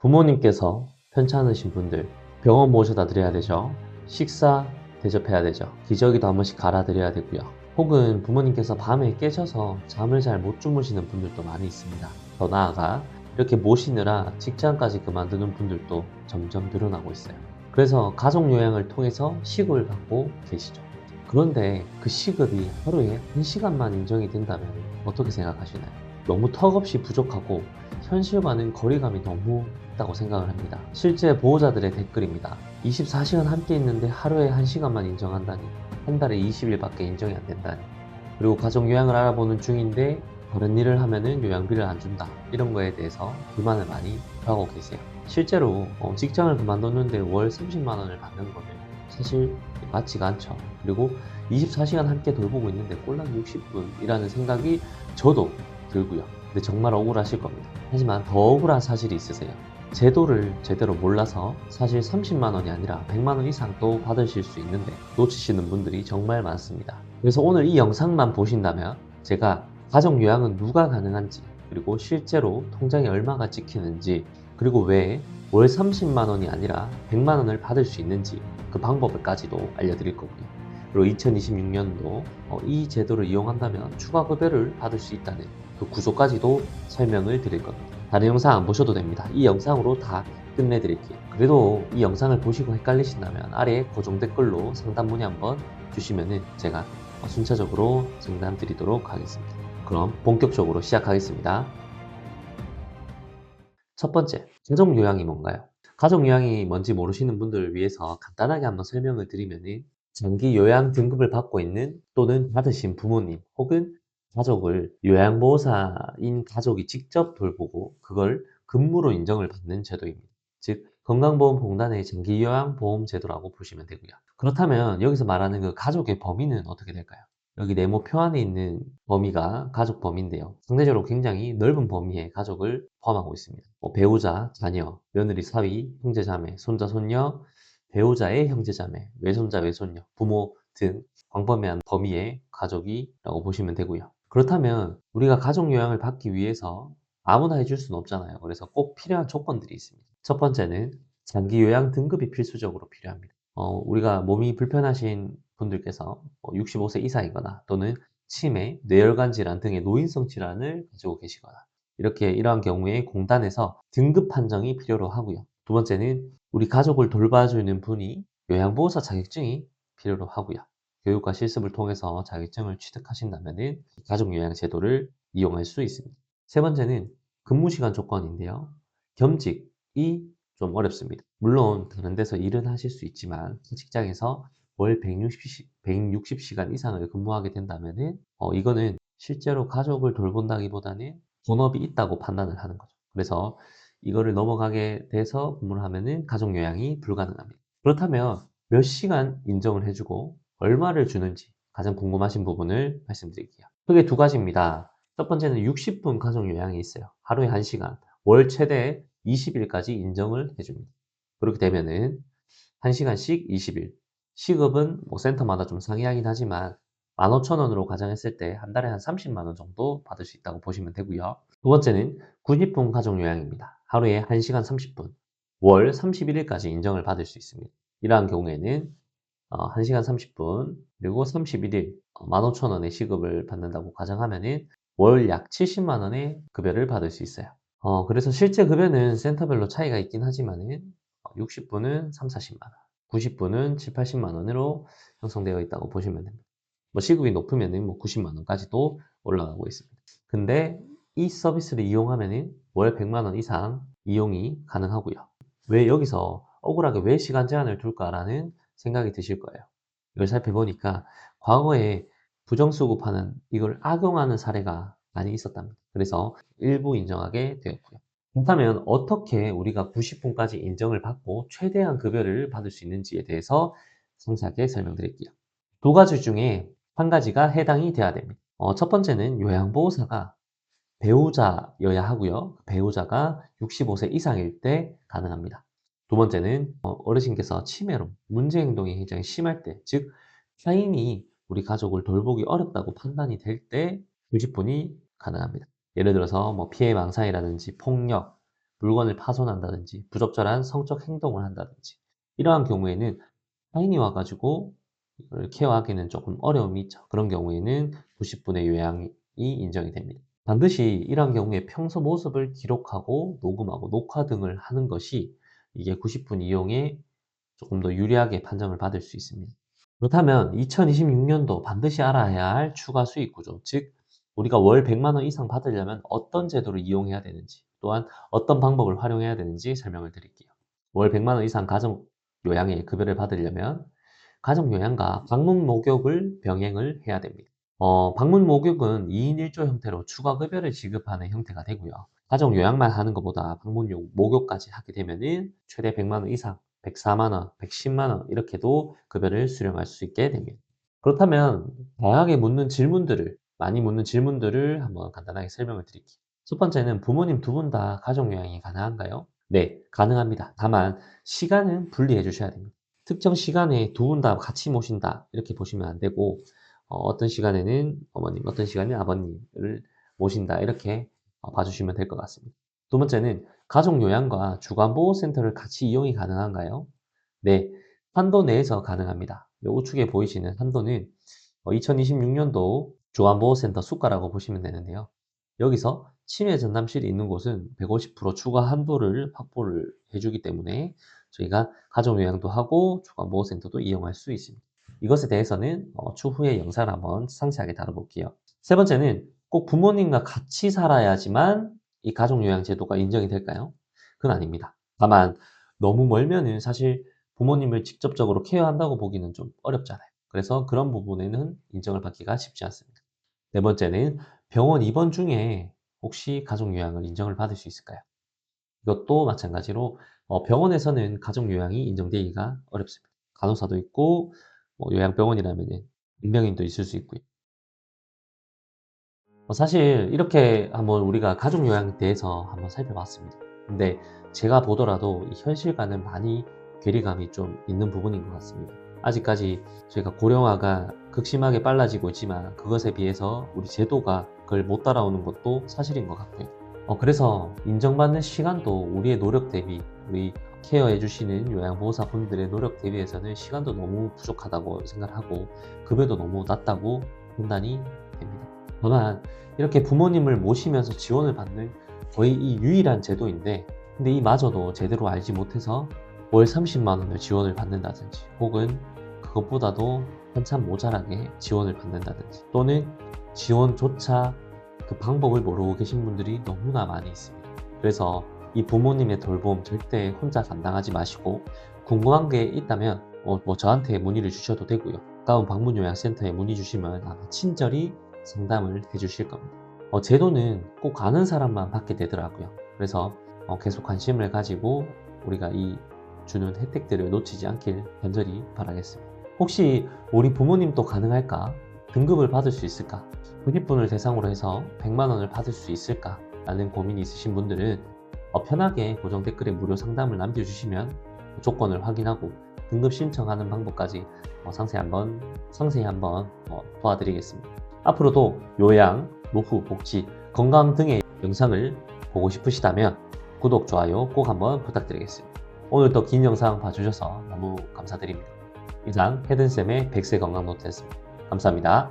부모님께서 편찮으신 분들 병원 모셔다 드려야 되죠. 식사 대접해야 되죠. 기저귀도 한 번씩 갈아드려야 되고요. 혹은 부모님께서 밤에 깨셔서 잠을 잘 못 주무시는 분들도 많이 있습니다. 더 나아가 이렇게 모시느라 직장까지 그만두는 분들도 점점 늘어나고 있어요. 그래서 가족 요양을 통해서 시급을 받고 계시죠. 그런데 그 시급이 하루에 1시간만 인정이 된다면 어떻게 생각하시나요? 너무 턱없이 부족하고 현실과는 거리감이 너무 있다고 생각을 합니다. 실제 보호자들의 댓글입니다. 24시간 함께 있는데 하루에 1시간만 인정한다니, 한 달에 20일밖에 인정이 안 된다니, 그리고 가족 요양을 알아보는 중인데 다른 일을 하면은 요양비를 안 준다, 이런 거에 대해서 불만을 많이 하고 계세요. 실제로 직장을 그만뒀는데 월 30만 원을 받는 거는 사실 맞지가 않죠. 그리고 24시간 함께 돌보고 있는데 꼴랑 60분이라는 생각이 저도 들고요. 근데 정말 억울하실 겁니다. 하지만 더 억울한 사실이 있으세요. 제도를 제대로 몰라서 사실 30만 원이 아니라 100만 원 이상도 받으실 수 있는데 놓치시는 분들이 정말 많습니다. 그래서 오늘 이 영상만 보신다면 제가 가족 요양은 누가 가능한지, 그리고 실제로 통장에 얼마가 찍히는지, 그리고 왜 월 30만 원이 아니라 100만 원을 받을 수 있는지 그 방법을까지도 알려드릴 거고요. 그리고 2026년도 이 제도를 이용한다면 추가 급여를 받을 수 있다는 그 구조까지도 설명을 드릴 겁니다. 다른 영상 안 보셔도 됩니다. 이 영상으로 다 끝내드릴게요. 그래도 이 영상을 보시고 헷갈리신다면 아래 고정 댓글로 상담 문의 한번 주시면은 제가 순차적으로 상담 드리도록 하겠습니다. 그럼 본격적으로 시작하겠습니다. 첫 번째, 가족 요양이 뭔가요? 가족 요양이 뭔지 모르시는 분들을 위해서 간단하게 한번 설명을 드리면은, 장기 요양 등급을 받고 있는 또는 받으신 부모님 혹은 가족을 요양보호사인 가족이 직접 돌보고 그걸 근무로 인정을 받는 제도입니다. 즉 건강보험공단의 장기요양보험 제도라고 보시면 되고요. 그렇다면 여기서 말하는 그 가족의 범위는 어떻게 될까요? 여기 네모표 안에 있는 범위가 가족 범위인데요. 상대적으로 굉장히 넓은 범위의 가족을 포함하고 있습니다. 배우자, 자녀, 며느리, 사위, 형제, 자매, 손자, 손녀, 배우자의 형제, 자매, 외손자, 외손녀, 부모 등 광범위한 범위의 가족이라고 보시면 되고요. 그렇다면 우리가 가족 요양을 받기 위해서 아무나 해줄 수는 없잖아요. 그래서 꼭 필요한 조건들이 있습니다. 첫 번째는 장기 요양 등급이 필수적으로 필요합니다. 우리가 몸이 불편하신 분들께서 65세 이상이거나 또는 치매, 뇌혈관 질환 등의 노인성 질환을 가지고 계시거나 이러한 경우에 공단에서 등급 판정이 필요로 하고요. 두 번째는 우리 가족을 돌봐주는 분이 요양보호사 자격증이 필요로 하고요. 교육과 실습을 통해서 자격증을 취득하신다면 가족요양 제도를 이용할 수 있습니다. 세 번째는 근무시간 조건인데요. 겸직이 좀 어렵습니다. 물론 다른 데서 일은 하실 수 있지만 직장에서 월 160시간 이상을 근무하게 된다면 이거는 실제로 가족을 돌본다기보다는 본업이 있다고 판단을 하는 거죠. 그래서 이거를 넘어가게 돼서 근무를 하면은 가족 요양이 불가능합니다. 그렇다면 몇 시간 인정을 해주고 얼마를 주는지 가장 궁금하신 부분을 말씀드릴게요. 크게 두 가지입니다. 첫 번째는 60분 가족 요양이 있어요. 하루에 1시간, 월 최대 20일까지 인정을 해줍니다. 그렇게 되면은 1시간씩 20일. 시급은 센터마다 좀 상이하긴 하지만 15,000원으로 가정했을 때 한 달에 한 30만 원 정도 받을 수 있다고 보시면 되고요. 두 번째는 90분 가족 요양입니다. 하루에 1시간 30분, 월 31일까지 인정을 받을 수 있습니다. 이러한 경우에는 1시간 30분, 그리고 31일, 15,000원의 시급을 받는다고 가정하면은 월 약 70만 원의 급여를 받을 수 있어요. 그래서 실제 급여는 센터별로 차이가 있긴 하지만은 60분은 3, 40만 원, 90분은 7, 80만 원으로 형성되어 있다고 보시면 됩니다. 시급이 높으면은 90만 원까지도 올라가고 있습니다. 근데 이 서비스를 이용하면은 월 100만 원 이상 이용이 가능하고요. 왜 여기서 억울하게 왜 시간 제한을 둘까라는 생각이 드실 거예요. 이걸 살펴보니까 과거에 부정수급하는 이걸 악용하는 사례가 많이 있었답니다. 그래서 일부 인정하게 되었고요. 그렇다면 어떻게 우리가 90분까지 인정을 받고 최대한 급여를 받을 수 있는지에 대해서 상세하게 설명드릴게요. 두 가지 중에 한 가지가 해당이 돼야 됩니다. 첫 번째는 요양보호사가 배우자여야 하고요. 배우자가 65세 이상일 때 가능합니다. 두 번째는 어르신께서 치매로 문제 행동이 굉장히 심할 때, 즉 타인이 우리 가족을 돌보기 어렵다고 판단이 될 때 90분이 가능합니다. 예를 들어서 피해 망상이라든지 폭력, 물건을 파손한다든지 부적절한 성적 행동을 한다든지 이러한 경우에는 타인이 와가지고 이걸 케어하기는 조금 어려움이 있죠. 그런 경우에는 90분의 요양이 인정이 됩니다. 반드시 이러한 경우에 평소 모습을 기록하고 녹음하고 녹화 등을 하는 것이 이게 90분 이용에 조금 더 유리하게 판정을 받을 수 있습니다. 그렇다면 2026년도 반드시 알아야 할 추가 수익 구조, 즉 우리가 월 100만 원 이상 받으려면 어떤 제도를 이용해야 되는지, 또한 어떤 방법을 활용해야 되는지 설명을 드릴게요. 월 100만 원 이상 가정 요양의 급여를 받으려면 가정 요양과 방문 목욕을 병행을 해야 됩니다. 방문 목욕은 2인 1조 형태로 추가 급여를 지급하는 형태가 되고요. 가정 요양만 하는 것보다 방문 목욕까지 하게 되면은 최대 100만 원 이상, 104만 원, 110만 원 이렇게도 급여를 수령할 수 있게 됩니다. 그렇다면 다양하게 많이 묻는 질문들을 한번 간단하게 설명을 드릴게요. 첫 번째는 부모님 두 분 다 가족 요양이 가능한가요? 네, 가능합니다. 다만 시간은 분리해 주셔야 됩니다. 특정 시간에 두 분 다 같이 모신다 이렇게 보시면 안 되고 어떤 시간에는 어머님, 어떤 시간에 아버님을 모신다 이렇게 봐주시면 될 것 같습니다. 두 번째는 가족 요양과 주간보호센터를 같이 이용이 가능한가요? 네, 한도 내에서 가능합니다. 이 우측에 보이시는 한도는 2026년도 주간보호센터 수가라고 보시면 되는데요. 여기서 치매 전담실이 있는 곳은 150% 추가 한도를 확보를 해주기 때문에 저희가 가족요양도 하고 주간보호센터도 이용할 수 있습니다. 이것에 대해서는 추후에 영상을 한번 상세하게 다뤄볼게요. 세 번째는 꼭 부모님과 같이 살아야지만 이 가족요양 제도가 인정이 될까요? 그건 아닙니다. 다만 너무 멀면은 사실 부모님을 직접적으로 케어한다고 보기는 좀 어렵잖아요. 그래서 그런 부분에는 인정을 받기가 쉽지 않습니다. 네 번째는 병원 입원 중에 혹시 가족요양을 인정을 받을 수 있을까요? 이것도 마찬가지로 병원에서는 가족요양이 인정되기가 어렵습니다. 간호사도 있고 요양병원이라면 임명인도 있을 수 있고요. 사실 이렇게 한번 우리가 가족요양에 대해서 한번 살펴봤습니다. 근데 제가 보더라도 이 현실과는 많이 괴리감이 좀 있는 부분인 것 같습니다. 아직까지 저희가 고령화가 극심하게 빨라지고 있지만 그것에 비해서 우리 제도가 그걸 못 따라오는 것도 사실인 것 같고요. 그래서 인정받는 시간도 우리의 노력 대비, 우리 케어해 주시는 요양보호사 분들의 노력 대비해서는 시간도 너무 부족하다고 생각하고 급여도 너무 낮다고 판단이 됩니다. 다만 이렇게 부모님을 모시면서 지원을 받는 거의 이 유일한 제도인데, 근데 이마저도 제대로 알지 못해서 월 30만 원을 지원을 받는다든지 혹은 그것보다도 한참 모자라게 지원을 받는다든지 또는 지원조차 그 방법을 모르고 계신 분들이 너무나 많이 있습니다. 그래서 이 부모님의 돌봄 절대 혼자 감당하지 마시고 궁금한 게 있다면 저한테 문의를 주셔도 되고요. 가까운 방문요양센터에 문의 주시면 아마 친절히 상담을 해주실 겁니다. 제도는 꼭 아는 사람만 받게 되더라고요. 그래서 계속 관심을 가지고 우리가 이 주는 혜택들을 놓치지 않길 간절히 바라겠습니다. 혹시 우리 부모님도 가능할까? 등급을 받을 수 있을까? 90분을 대상으로 해서 100만 원을 받을 수 있을까? 라는 고민이 있으신 분들은 편하게 고정 댓글에 무료 상담을 남겨주시면 조건을 확인하고 등급 신청하는 방법까지 상세히 한번 도와드리겠습니다. 앞으로도 요양, 노후, 복지, 건강 등의 영상을 보고 싶으시다면 구독, 좋아요 꼭 한번 부탁드리겠습니다. 오늘도 긴 영상 봐주셔서 너무 감사드립니다. 이상 헤든쌤의 100세 건강 노트였습니다. 감사합니다.